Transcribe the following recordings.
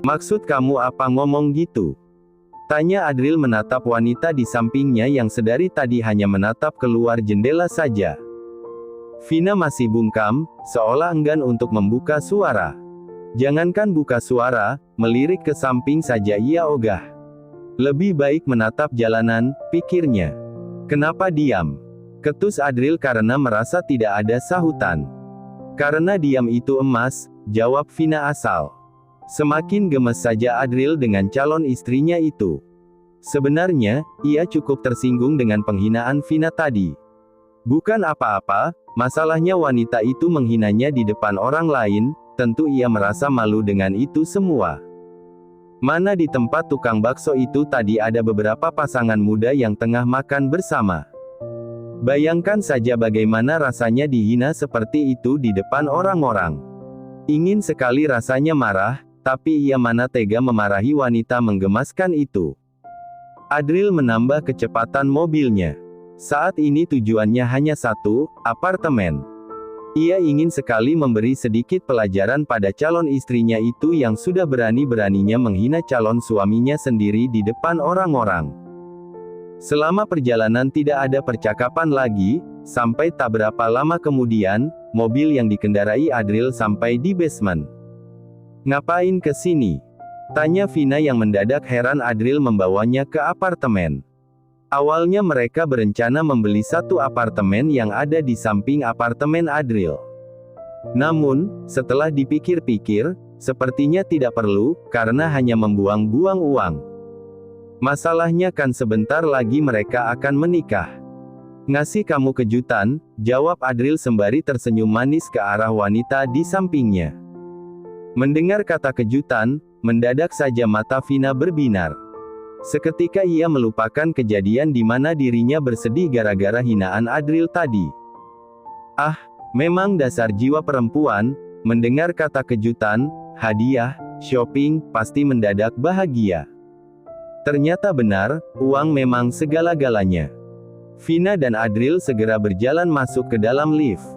Maksud kamu apa ngomong gitu? Tanya Adril menatap wanita di sampingnya yang sedari tadi hanya menatap keluar jendela saja. Vina masih bungkam, seolah enggan untuk membuka suara. Jangankan buka suara, melirik ke samping saja ia ogah. Lebih baik menatap jalanan, pikirnya. Kenapa diam? Ketus Adril karena merasa tidak ada sahutan. Karena diam itu emas, jawab Vina asal. Semakin gemes saja Adril dengan calon istrinya itu. Sebenarnya, ia cukup tersinggung dengan penghinaan Vina tadi. Bukan apa-apa, masalahnya wanita itu menghinanya di depan orang lain, tentu ia merasa malu dengan itu semua. Mana di tempat tukang bakso itu tadi ada beberapa pasangan muda yang tengah makan bersama. Bayangkan saja bagaimana rasanya dihina seperti itu di depan orang-orang. Ingin sekali rasanya marah, tapi ia mana tega memarahi wanita menggemaskan itu. Adril menambah kecepatan mobilnya. Saat ini tujuannya hanya satu, apartemen. Ia ingin sekali memberi sedikit pelajaran pada calon istrinya itu yang sudah berani-beraninya menghina calon suaminya sendiri di depan orang-orang. Selama perjalanan tidak ada percakapan lagi, sampai tak berapa lama kemudian, mobil yang dikendarai Adril sampai di basement. Ngapain ke sini? Tanya Vina yang mendadak heran Adril membawanya ke apartemen. Awalnya mereka berencana membeli satu apartemen yang ada di samping apartemen Adril. Namun, setelah dipikir-pikir, sepertinya tidak perlu, karena hanya membuang-buang uang. Masalahnya kan sebentar lagi mereka akan menikah. Ngasih kamu kejutan, jawab Adril sembari tersenyum manis ke arah wanita di sampingnya. Mendengar kata kejutan, mendadak saja mata Vina berbinar. Seketika ia melupakan kejadian di mana dirinya bersedih gara-gara hinaan Adril tadi. Ah, memang dasar jiwa perempuan, mendengar kata kejutan, hadiah, shopping, pasti mendadak bahagia. Ternyata benar, uang memang segala-galanya. Vina dan Adril segera berjalan masuk ke dalam lift.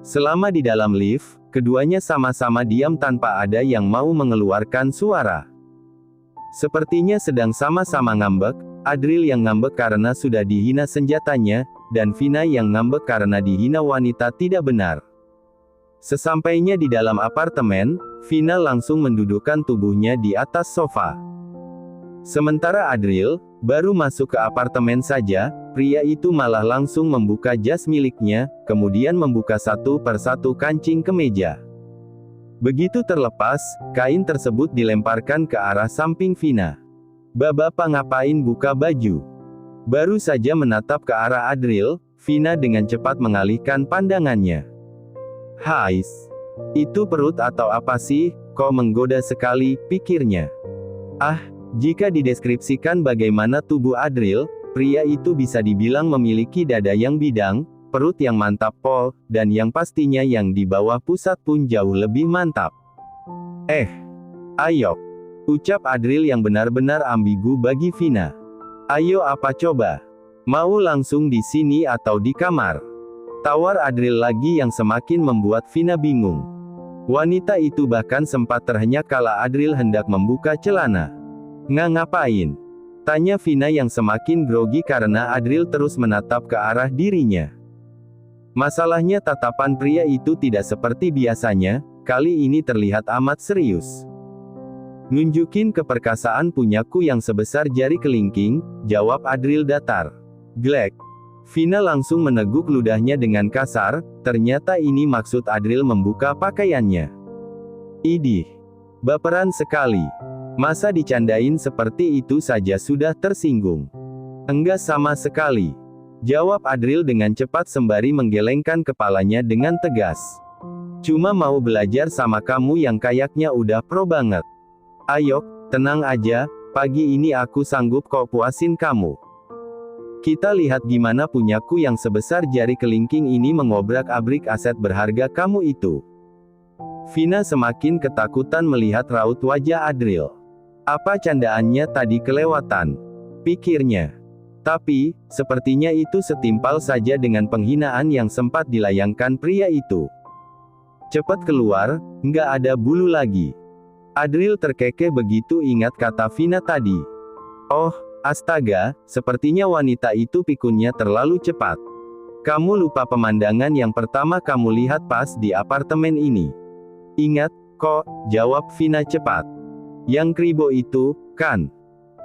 Selama di dalam lift, keduanya sama-sama diam tanpa ada yang mau mengeluarkan suara. Sepertinya sedang sama-sama ngambek, Adril yang ngambek karena sudah dihina senjatanya, dan Vina yang ngambek karena dihina wanita tidak benar. Sesampainya di dalam apartemen, Vina langsung mendudukkan tubuhnya di atas sofa. Sementara Adril, baru masuk ke apartemen saja, pria itu malah langsung membuka jas miliknya, kemudian membuka satu persatu kancing kemeja. Begitu terlepas, kain tersebut dilemparkan ke arah samping Vina. Bapak ngapain buka baju? Baru saja menatap ke arah Adril, Vina dengan cepat mengalihkan pandangannya. Hais, itu perut atau apa sih, kok menggoda sekali, pikirnya. Ah, jika dideskripsikan bagaimana tubuh Adril, pria itu bisa dibilang memiliki dada yang bidang, perut yang mantap pol, dan yang pastinya yang di bawah pusat pun jauh lebih mantap. Ayo, ucap Adril yang benar-benar ambigu bagi Vina. Ayo apa coba? Mau langsung di sini atau di kamar? Tawar Adril lagi yang semakin membuat Vina bingung. Wanita itu bahkan sempat terhenyak kala Adril hendak membuka celana. Ngapain? Tanya Vina yang semakin grogi karena Adril terus menatap ke arah dirinya. Masalahnya tatapan pria itu tidak seperti biasanya, kali ini terlihat amat serius. Nunjukin keperkasaan punyaku yang sebesar jari kelingking, jawab Adril datar. Glek. Vina langsung meneguk ludahnya dengan kasar, ternyata ini maksud Adril membuka pakaiannya. Idih. Baperan sekali. Masa dicandain seperti itu saja sudah tersinggung? Enggak sama sekali. Jawab Adril dengan cepat sembari menggelengkan kepalanya dengan tegas. Cuma mau belajar sama kamu yang kayaknya udah pro banget. Ayo, tenang aja, pagi ini aku sanggup kok puasin kamu. Kita lihat gimana punyaku yang sebesar jari kelingking ini mengobrak-abrik aset berharga kamu itu. Vina semakin ketakutan melihat raut wajah Adril. Apa candaannya tadi kelewatan? Pikirnya. Tapi, sepertinya itu setimpal saja dengan penghinaan yang sempat dilayangkan pria itu. Cepat keluar, nggak ada bulu lagi. Adril terkekeh begitu ingat kata Vina tadi. Oh, astaga, sepertinya wanita itu pikunnya terlalu cepat. Kamu lupa pemandangan yang pertama kamu lihat pas di apartemen ini. Ingat, kok, jawab Vina cepat. Yang kribo itu, kan?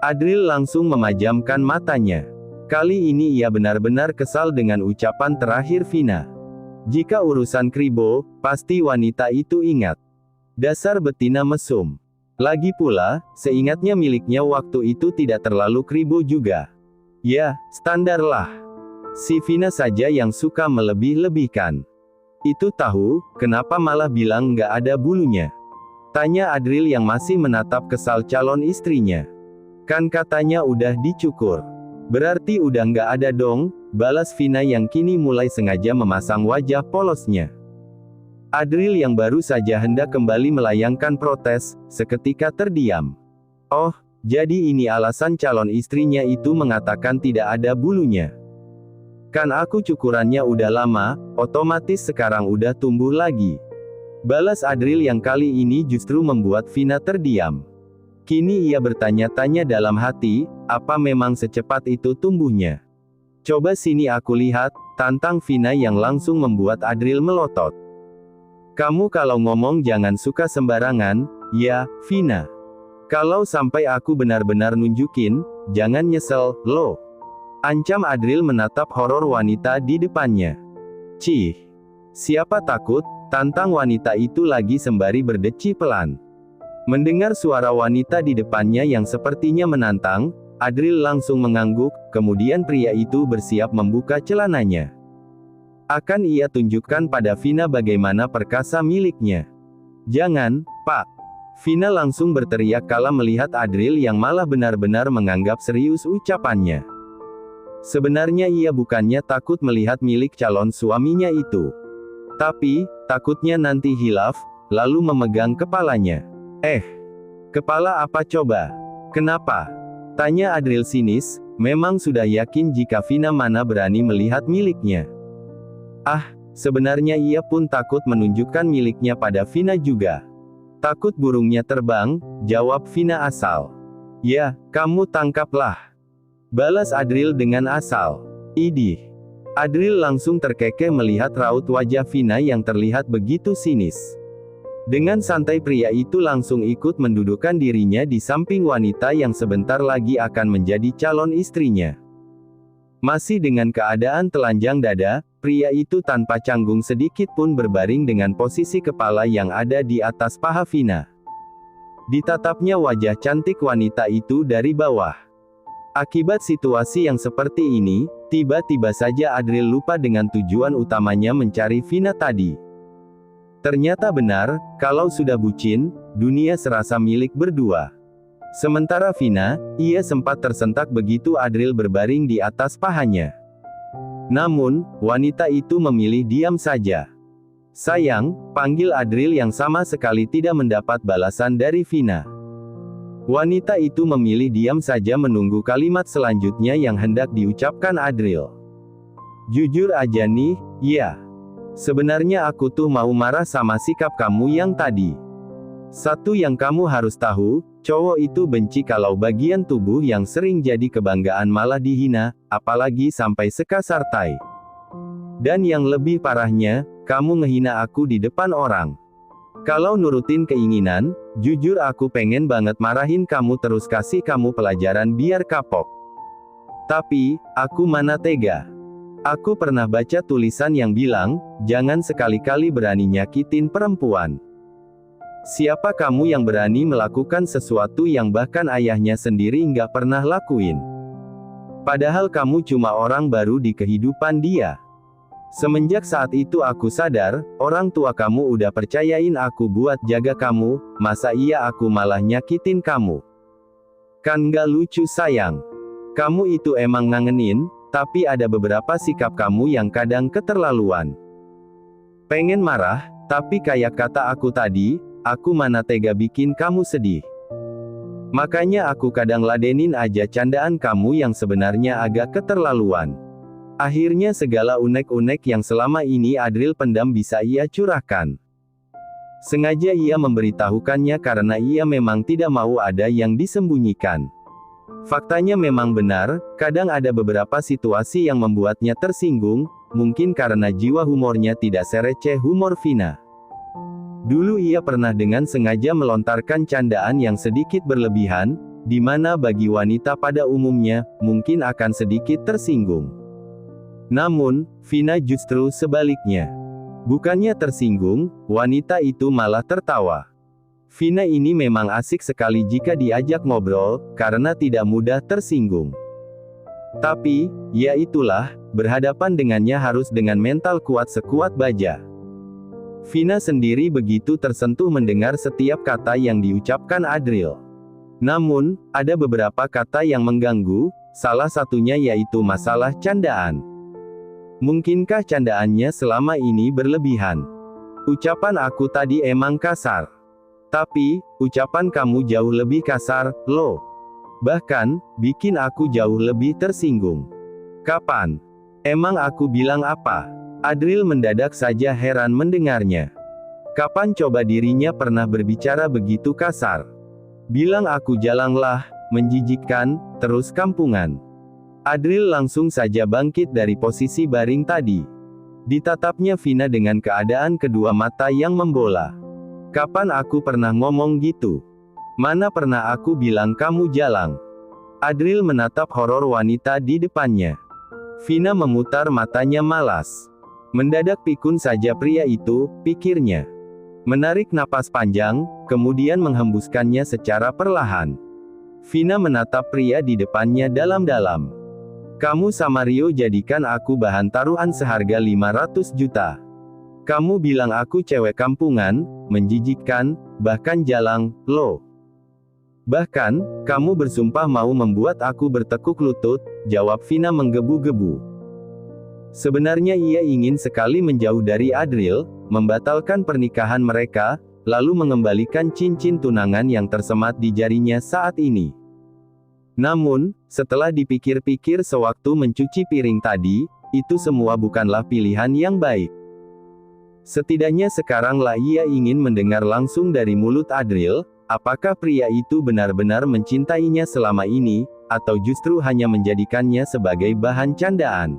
Adril langsung memajamkan matanya. Kali ini ia benar-benar kesal dengan ucapan terakhir Vina. Jika urusan kribo, pasti wanita itu ingat. Dasar betina mesum. Lagi pula, seingatnya miliknya waktu itu tidak terlalu kribo juga. Ya, standar lah. Si Vina saja yang suka melebih-lebihkan. Itu tahu, kenapa malah bilang nggak ada bulunya? Tanya Adril yang masih menatap kesal calon istrinya. Kan katanya udah dicukur. Berarti udah nggak ada dong, balas Vina yang kini mulai sengaja memasang wajah polosnya. Adril yang baru saja hendak kembali melayangkan protes, seketika terdiam. Oh, jadi ini alasan calon istrinya itu mengatakan tidak ada bulunya. Kan aku cukurannya udah lama, otomatis sekarang udah tumbuh lagi. Balas Adril yang kali ini justru membuat Vina terdiam. Kini ia bertanya-tanya dalam hati, apa memang secepat itu tumbuhnya? Coba sini aku lihat, tantang Vina yang langsung membuat Adril melotot. Kamu kalau ngomong jangan suka sembarangan, ya, Vina. Kalau sampai aku benar-benar nunjukin, jangan nyesel, loh. Ancam Adril menatap horor wanita di depannya. Cih. Siapa takut, tantang wanita itu lagi sembari berdeci pelan. Mendengar suara wanita di depannya yang sepertinya menantang, Adril langsung mengangguk, kemudian pria itu bersiap membuka celananya. Akan ia tunjukkan pada Vina bagaimana perkasa miliknya. Jangan, Pak. Vina langsung berteriak kala melihat Adril yang malah benar-benar menganggap serius ucapannya. Sebenarnya ia bukannya takut melihat milik calon suaminya itu. Tapi, takutnya nanti hilaf, lalu memegang kepalanya. Kepala apa coba? Kenapa? Tanya Adril sinis, memang sudah yakin jika Vina mana berani melihat miliknya. Sebenarnya ia pun takut menunjukkan miliknya pada Vina juga. Takut burungnya terbang, jawab Vina asal. Ya, kamu tangkaplah. Balas Adril dengan asal. Idih. Adril langsung terkekeh melihat raut wajah Vina yang terlihat begitu sinis. Dengan santai pria itu langsung ikut mendudukkan dirinya di samping wanita yang sebentar lagi akan menjadi calon istrinya. Masih dengan keadaan telanjang dada, pria itu tanpa canggung sedikit pun berbaring dengan posisi kepala yang ada di atas paha Vina. Ditatapnya wajah cantik wanita itu dari bawah. Akibat situasi yang seperti ini, tiba-tiba saja Adril lupa dengan tujuan utamanya mencari Vina tadi. Ternyata benar, kalau sudah bucin, dunia serasa milik berdua. Sementara Vina, ia sempat tersentak begitu Adril berbaring di atas pahanya. Namun, wanita itu memilih diam saja. Sayang, panggil Adril yang sama sekali tidak mendapat balasan dari Vina. Wanita itu memilih diam saja menunggu kalimat selanjutnya yang hendak diucapkan Adril. Jujur aja nih, ya. Sebenarnya aku tuh mau marah sama sikap kamu yang tadi. Satu yang kamu harus tahu, cowok itu benci kalau bagian tubuh yang sering jadi kebanggaan malah dihina, apalagi sampai sekasar tai. Dan yang lebih parahnya, kamu ngehina aku di depan orang. Kalau nurutin keinginan, jujur aku pengen banget marahin kamu terus kasih kamu pelajaran biar kapok. Tapi, aku mana tega. Aku pernah baca tulisan yang bilang, jangan sekali-kali berani nyakitin perempuan. Siapa kamu yang berani melakukan sesuatu yang bahkan ayahnya sendiri nggak pernah lakuin? Padahal kamu cuma orang baru di kehidupan dia. Semenjak saat itu aku sadar, orang tua kamu udah percayain aku buat jaga kamu, masa iya aku malah nyakitin kamu? Kan nggak lucu sayang. Kamu itu emang ngangenin, tapi ada beberapa sikap kamu yang kadang keterlaluan. Pengen marah, tapi kayak kata aku tadi, aku mana tega bikin kamu sedih. Makanya aku kadang ladenin aja candaan kamu yang sebenarnya agak keterlaluan. Akhirnya segala unek-unek yang selama ini Adril pendam bisa ia curahkan. Sengaja ia memberitahukannya karena ia memang tidak mau ada yang disembunyikan. Faktanya memang benar, kadang ada beberapa situasi yang membuatnya tersinggung, mungkin karena jiwa humornya tidak sereceh humor Vina. Dulu ia pernah dengan sengaja melontarkan candaan yang sedikit berlebihan, di mana bagi wanita pada umumnya, mungkin akan sedikit tersinggung. Namun, Vina justru sebaliknya. Bukannya tersinggung, wanita itu malah tertawa. Vina ini memang asik sekali jika diajak ngobrol, karena tidak mudah tersinggung. Tapi, ya itulah, berhadapan dengannya harus dengan mental kuat sekuat baja. Vina sendiri begitu tersentuh mendengar setiap kata yang diucapkan Adril. Namun, ada beberapa kata yang mengganggu, salah satunya yaitu masalah candaan. Mungkinkah candaannya selama ini berlebihan? Ucapan aku tadi emang kasar. Tapi, ucapan kamu jauh lebih kasar, loh. Bahkan, bikin aku jauh lebih tersinggung. Kapan? Emang aku bilang apa? Adril mendadak saja heran mendengarnya. Kapan coba dirinya pernah berbicara begitu kasar? Bilang aku jalanglah, menjijikkan, terus kampungan. Adril langsung saja bangkit dari posisi baring tadi. Ditatapnya Vina dengan keadaan kedua mata yang membola. Kapan aku pernah ngomong gitu? Mana pernah aku bilang kamu jalang? Adril menatap horor wanita di depannya. Vina memutar matanya malas. Mendadak pikun saja pria itu, pikirnya. Menarik napas panjang, kemudian menghembuskannya secara perlahan. Vina menatap pria di depannya dalam-dalam. Kamu sama Rio jadikan aku bahan taruhan seharga 500 juta. Kamu bilang aku cewek kampungan, menjijikkan, bahkan jalang, loh. Bahkan, kamu bersumpah mau membuat aku bertekuk lutut, jawab Vina menggebu-gebu. Sebenarnya ia ingin sekali menjauh dari Adril, membatalkan pernikahan mereka, lalu mengembalikan cincin tunangan yang tersemat di jarinya saat ini. Namun, setelah dipikir-pikir sewaktu mencuci piring tadi, itu semua bukanlah pilihan yang baik. Setidaknya sekaranglah ia ingin mendengar langsung dari mulut Adril, apakah pria itu benar-benar mencintainya selama ini, atau justru hanya menjadikannya sebagai bahan candaan.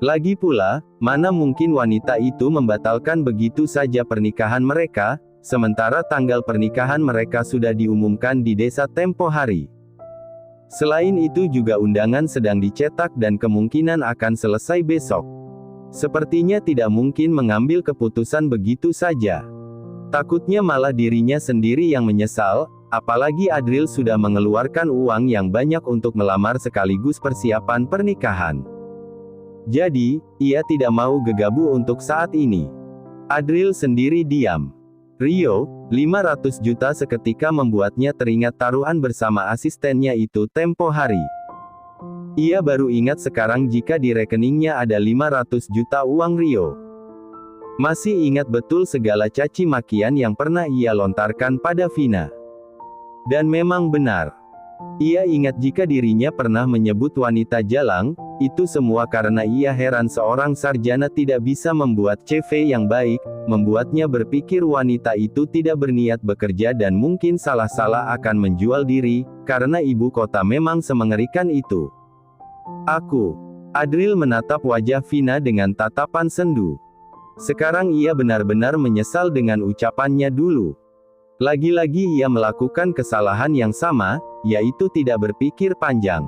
Lagi pula, mana mungkin wanita itu membatalkan begitu saja pernikahan mereka, sementara tanggal pernikahan mereka sudah diumumkan di desa tempo hari. Selain itu juga undangan sedang dicetak dan kemungkinan akan selesai besok. Sepertinya tidak mungkin mengambil keputusan begitu saja. Takutnya malah dirinya sendiri yang menyesal, apalagi Adril sudah mengeluarkan uang yang banyak untuk melamar sekaligus persiapan pernikahan. Jadi, ia tidak mau gegabah untuk saat ini. Adril sendiri diam. Rio, 500 juta seketika membuatnya teringat taruhan bersama asistennya itu tempo hari. Ia baru ingat sekarang jika di rekeningnya ada 500 juta uang Rio. Masih ingat betul segala caci makian yang pernah ia lontarkan pada Vina. Dan memang benar. Ia ingat jika dirinya pernah menyebut wanita jalang, itu semua karena ia heran seorang sarjana tidak bisa membuat CV yang baik, membuatnya berpikir wanita itu tidak berniat bekerja dan mungkin salah-salah akan menjual diri, karena ibu kota memang semengerikan itu. Adril menatap wajah Vina dengan tatapan sendu. Sekarang ia benar-benar menyesal dengan ucapannya dulu. Lagi-lagi ia melakukan kesalahan yang sama, yaitu tidak berpikir panjang.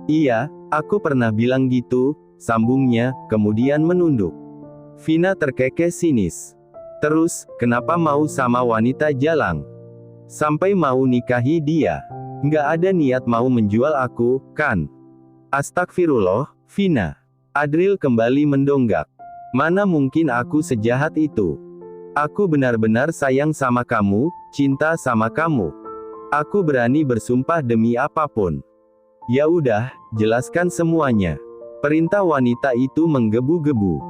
Iya, aku pernah bilang gitu, sambungnya, kemudian menunduk. Vina terkekeh sinis. Terus, kenapa mau sama wanita jalang? Sampai mau nikahi dia? Nggak ada niat mau menjual aku, kan? Astagfirullah, Vina. Adril kembali mendonggak. Mana mungkin aku sejahat itu? Aku benar-benar sayang sama kamu, cinta sama kamu. Aku berani bersumpah demi apapun. Ya udah, jelaskan semuanya. Perintah wanita itu menggebu-gebu.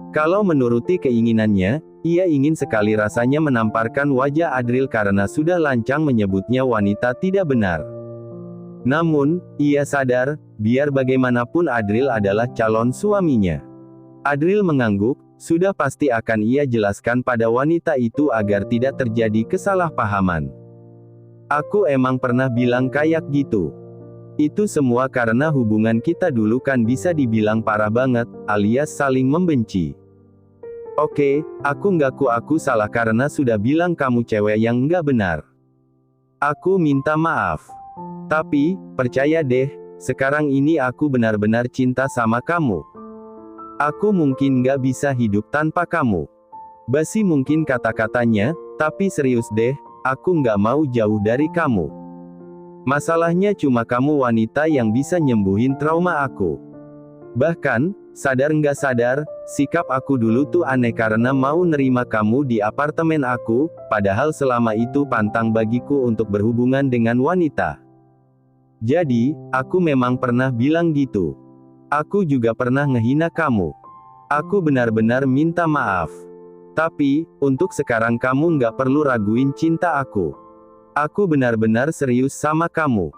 Kalau menuruti keinginannya, ia ingin sekali rasanya menamparkan wajah Adril karena sudah lancang menyebutnya wanita tidak benar. Namun, ia sadar, biar bagaimanapun Adril adalah calon suaminya. Adril mengangguk, Sudah pasti akan ia jelaskan pada wanita itu agar tidak terjadi kesalahpahaman. Aku emang pernah bilang kayak gitu. Itu semua karena hubungan kita dulu kan bisa dibilang parah banget, alias saling membenci. Oke, aku ngaku aku salah karena sudah bilang kamu cewek yang nggak benar. Aku minta maaf. Tapi, percaya deh, sekarang ini aku benar-benar cinta sama kamu. Aku mungkin nggak bisa hidup tanpa kamu. Basi mungkin kata-katanya, tapi serius deh, aku nggak mau jauh dari kamu. Masalahnya cuma kamu wanita yang bisa nyembuhin trauma aku. Bahkan, sadar nggak sadar, sikap aku dulu tuh aneh karena mau nerima kamu di apartemen aku, padahal selama itu pantang bagiku untuk berhubungan dengan wanita. Jadi, aku memang pernah bilang gitu. Aku juga pernah ngehina kamu. Aku benar-benar minta maaf. Tapi, untuk sekarang kamu nggak perlu raguin cinta aku. Aku benar-benar serius sama kamu.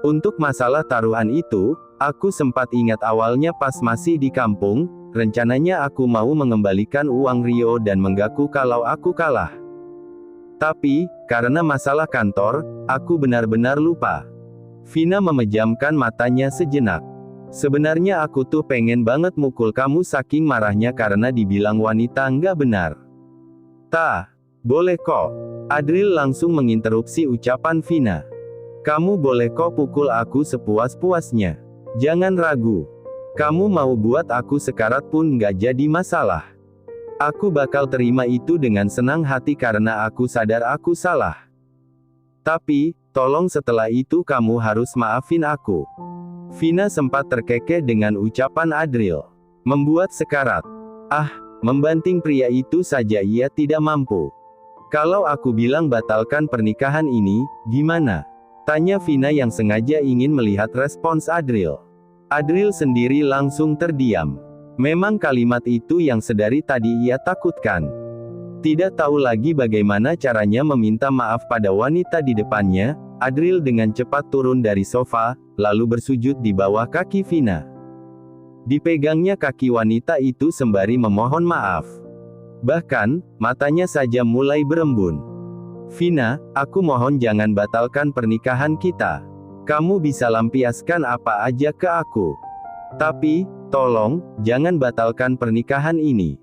Untuk masalah taruhan itu, aku sempat ingat awalnya pas masih di kampung, rencananya aku mau mengembalikan uang Rio dan mengaku kalau aku kalah. Tapi, karena masalah kantor, aku benar-benar lupa. Vina memejamkan matanya sejenak. Sebenarnya aku tuh pengen banget mukul kamu saking marahnya karena dibilang wanita nggak benar. Boleh kok. Adril langsung menginterupsi ucapan Vina. Kamu boleh kok pukul aku sepuas-puasnya. Jangan ragu. Kamu mau buat aku sekarat pun nggak jadi masalah. Aku bakal terima itu dengan senang hati karena aku sadar aku salah. Tapi, tolong setelah itu kamu harus maafin aku. Vina sempat terkekeh dengan ucapan Adril. Membuat sekarat. Membanting pria itu saja ia tidak mampu. Kalau aku bilang batalkan pernikahan ini, gimana? Tanya Vina yang sengaja ingin melihat respons Adril. Adril sendiri langsung terdiam. Memang kalimat itu yang sedari tadi ia takutkan. Tidak tahu lagi bagaimana caranya meminta maaf pada wanita di depannya, Adril dengan cepat turun dari sofa, lalu bersujud di bawah kaki Vina. Dipegangnya kaki wanita itu sembari memohon maaf. Bahkan, matanya saja mulai berembun. Vina, aku mohon jangan batalkan pernikahan kita. Kamu bisa lampiaskan apa aja ke aku. Tapi, tolong, jangan batalkan pernikahan ini.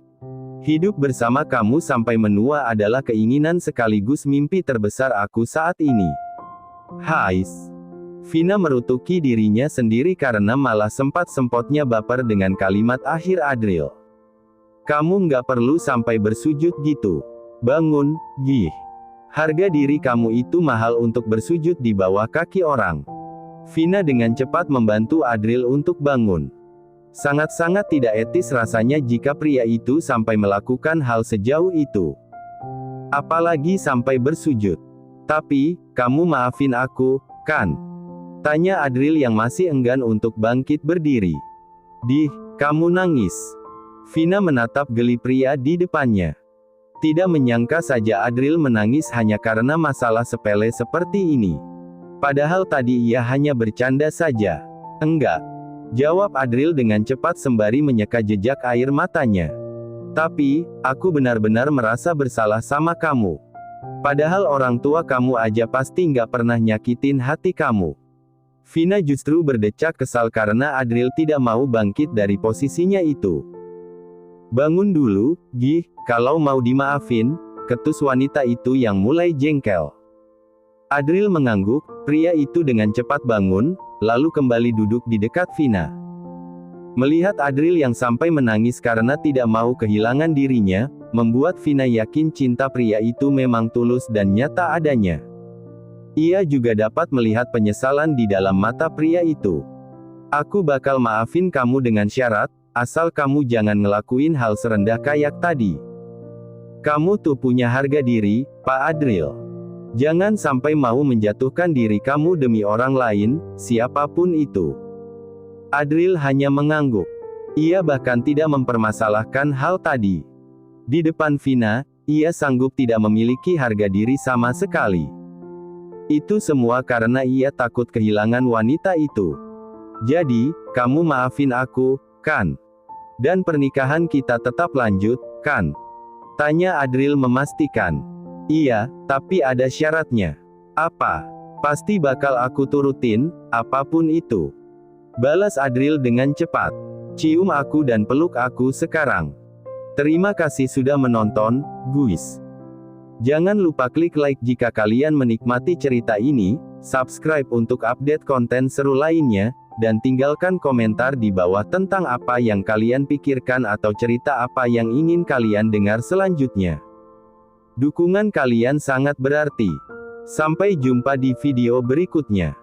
Hidup bersama kamu sampai menua adalah keinginan sekaligus mimpi terbesar aku saat ini. Hais. Vina merutuki dirinya sendiri karena malah sempat-sempatnya baper dengan kalimat akhir Adril. Kamu nggak perlu sampai bersujud gitu. Bangun, Gih. Harga diri kamu itu mahal untuk bersujud di bawah kaki orang. Vina dengan cepat membantu Adril untuk bangun. Sangat-sangat tidak etis rasanya jika pria itu sampai melakukan hal sejauh itu. Apalagi sampai bersujud. Tapi, kamu maafin aku, kan? Tanya Adril yang masih enggan untuk bangkit berdiri. Kamu nangis. Vina menatap geli pria di depannya. Tidak menyangka saja Adril menangis hanya karena masalah sepele seperti ini. Padahal tadi ia hanya bercanda saja. Enggak. Jawab Adril dengan cepat sembari menyeka jejak air matanya. Tapi, aku benar-benar merasa bersalah sama kamu. Padahal orang tua kamu aja pasti nggak pernah nyakitin hati kamu. Vina justru berdecak kesal karena Adril tidak mau bangkit dari posisinya itu. Bangun dulu, Gih, kalau mau dimaafin, ketus wanita itu yang mulai jengkel. Adril mengangguk, pria itu dengan cepat bangun, lalu kembali duduk di dekat Vina. Melihat Adril yang sampai menangis karena tidak mau kehilangan dirinya, membuat Vina yakin cinta pria itu memang tulus dan nyata adanya. Ia juga dapat melihat penyesalan di dalam mata pria itu. Aku bakal maafin kamu dengan syarat, asal kamu jangan ngelakuin hal serendah kayak tadi. Kamu tuh punya harga diri, Pak Adril. Jangan sampai mau menjatuhkan diri kamu demi orang lain, siapapun itu. Adril hanya mengangguk. Ia bahkan tidak mempermasalahkan hal tadi. Di depan Vina, ia sanggup tidak memiliki harga diri sama sekali. Itu semua karena ia takut kehilangan wanita itu. Jadi, kamu maafin aku, kan? Dan pernikahan kita tetap lanjut, kan? Tanya Adril memastikan. Iya, tapi ada syaratnya. Apa? Pasti bakal aku turutin, apapun itu. Balas Adril dengan cepat. Cium aku dan peluk aku sekarang. Terima kasih sudah menonton, guys. Jangan lupa klik like jika kalian menikmati cerita ini, subscribe untuk update konten seru lainnya, dan tinggalkan komentar di bawah tentang apa yang kalian pikirkan atau cerita apa yang ingin kalian dengar selanjutnya. Dukungan kalian sangat berarti. Sampai jumpa di video berikutnya.